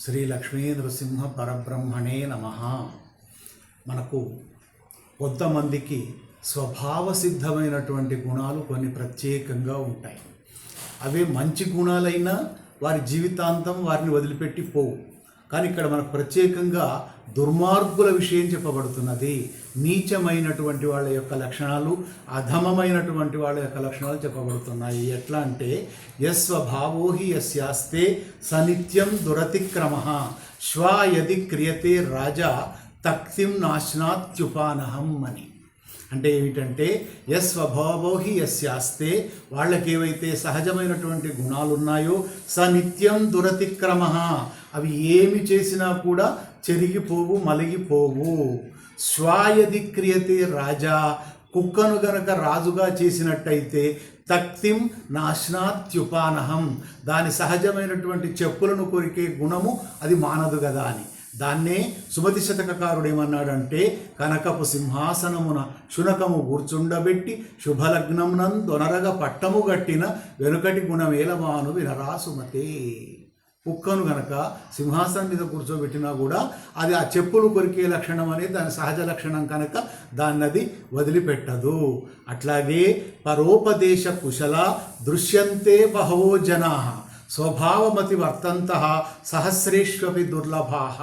శ్రీ లక్ష్మీ నృసింహ పరబ్రహ్మణే నమః. మనకు కొంతమందికి స్వభావ సిద్ధమైనటువంటి గుణాలు కొన్ని ప్రత్యేకంగా ఉంటాయి. అవే మంచి గుణాలైనా వారి జీవితాంతం వారిని వదిలిపెట్టి పోవు. కానీ ఇక్కడ మనకు ప్రత్యేకంగా దుర్మార్గుల విషయం చెప్పబడుతున్నది. నీచమైనటువంటి వాళ్ళ యొక్క లక్షణాలు, అధమమైనటువంటి వాళ్ళ యొక్క లక్షణాలు చెప్పబడుతున్నాయి. ఎట్లా అంటే యస్వభావో హి యస్యాస్తే సనిత్యం దురతిక్రమః శ్వా యది క్రియతే రాజా తక్తిం నాశనాత్యుపానహం అని. అంటే ఏమిటంటే యస్వభావో హి యస్యాస్తే, వాళ్ళకి ఏవైతే సహజమైనటువంటి గుణాలు ఉన్నాయో స నిత్యం దురతిక్రమః, అవి ఏమి చేసినా కూడా చెరిగిపోవు, మలిగిపోవు. శ్వాయది క్రియతే రాజా, కుక్కను గనక రాజుగా చేసినట్టయితే తక్తిం నాశనాత్యుపానహం, దాని సహజమైనటువంటి చెప్పులను కొరికే గుణము అది మానదు కదా అని. దాన్నే సుమతి శతకకారుడు ఏమన్నాడంటే కనకపు సింహాసనమున శునకము కూర్చుండబెట్టి శుభలగ్నమునం దొనరగ పట్టము గట్టిన వెనుకటి గుణమేలమాను వినరా సుమతే. కుక్కను గనక సింహాసనం మీద కూర్చోబెట్టినా కూడా అది ఆ చెప్పులు కొరికే లక్షణం అనేది దాని సహజ లక్షణం కనుక దాన్ని అది వదిలిపెట్టదు. అట్లాగే పరోపదేశ కుశల దృశ్యంతే బహవో జనా స్వభావమతి వర్తంతః సహస్రేష్వపి దుర్లభాః.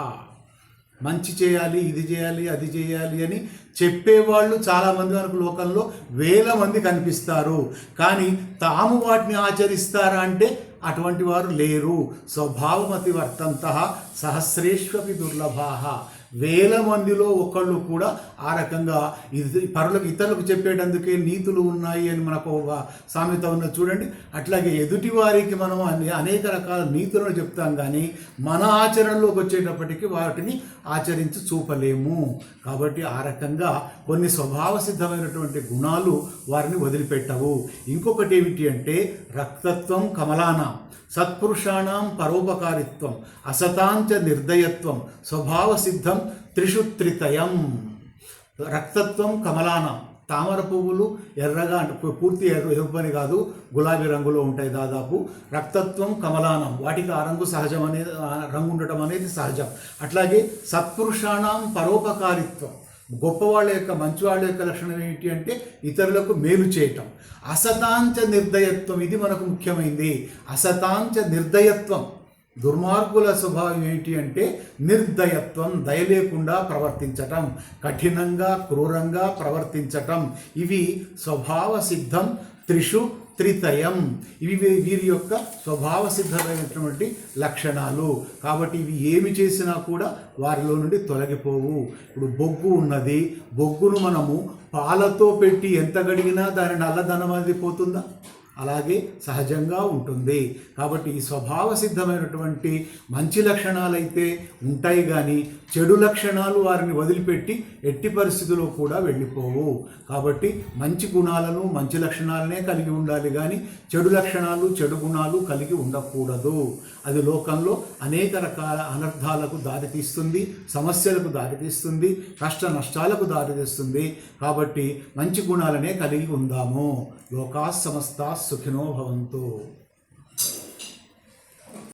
మంచి చేయాలి, ఇది చేయాలి, అది చేయాలి అని చెప్పేవాళ్ళు చాలామంది మనకు లోకంలో వేల మంది కనిపిస్తారు. కానీ తాము వాటిని ఆచరిస్తారా అంటే అటువంటి వారు లేరు. స్వభావమతి వర్తంతః సహస్రేష్వపి దుర్లభాః. వేల మందిలో ఒకళ్ళు కూడా ఆ రకంగా పరులకు ఇతరులకు చెప్పేటందుకే నీతులు ఉన్నాయి అని మనకు ఒక సామెత ఉన్నది చూడండి. అట్లాగే ఎదుటి వారికి మనం అనేక రకాల నీతులను చెప్తాం, కానీ మన ఆచరణలోకి వచ్చేటప్పటికి వాటిని ఆచరించి చూపలేము. కాబట్టి ఆ రకంగా కొన్ని స్వభావ సిద్ధమైనటువంటి గుణాలు వారిని వదిలిపెట్టవు. ఇంకొకటి ఏమిటి అంటే రక్తత్వం కమలానాం సత్పురుషాణం పరోపకారిత్వం అసతాంచ నిర్దయత్వం స్వభావ సిద్ధం త్రిషు త్రితయం. రక్తత్వం కమలానం, తామర పువ్వులు ఎర్రగా అంటే పూర్తి ఎరుపని కాదు, గులాబీ రంగులో ఉంటాయి దాదాపు. రక్తత్వం కమలానం, వాటికి ఆ రంగు సహజం అనేది, రంగు ఉండటం అనేది సహజం. అట్లాగే సత్పురుషాణం పరోపకారిత్వం, గొప్పవాళ్ళ యొక్క మంచివాళ్ళ యొక్క లక్షణం ఏంటి అంటే ఇతరులకు మేలు చేయటం. అసతాంచ నిర్దయత్వం, ఇది మనకు ముఖ్యమైనది. అసతాంచ నిర్దయత్వం, దుర్మార్గుల స్వభావం ఏంటి అంటే నిర్దయత్వం, దయ లేకుండా ప్రవర్తించటం, కఠినంగా క్రూరంగా ప్రవర్తించటం. ఇవి స్వభావ సిద్ధం త్రిషు త్రితయం. ఇవి వీరి యొక్క స్వభావ సిద్ధమైనటువంటి లక్షణాలు. కాబట్టి ఇవి ఏమి చేసినా కూడా వారిలో నుండి తొలగిపోవు. ఇప్పుడు బొగ్గు ఉన్నది, బొగ్గును మనము పాలతో పెట్టి ఎంత గడిగినా దాని నల్లదనం అనేది పోతుందా? అలాగే సహజంగా ఉంటుంది. కాబట్టి ఈ స్వభావ సిద్ధమైనటువంటి మంచి లక్షణాలైతే ఉంటాయి, కానీ చెడు లక్షణాలు వారిని వదిలిపెట్టి ఎట్టి పరిస్థితుల్లో కూడా వెళ్ళిపోవు. కాబట్టి మంచి గుణాలను మంచి లక్షణాలనే కలిగి ఉండాలి, కానీ చెడు లక్షణాలు చెడు గుణాలు కలిగి ఉండకూడదు. అది లోకంలో అనేక రకాల అనర్థాలకు దారితీస్తుంది, సమస్యలకు దారితీస్తుంది, కష్ట నష్టాలకు దారితీస్తుంది. కాబట్టి మంచి గుణాలనే కలిగి ఉందాము. లోకా సమస్తా సుఖినో భవంతు.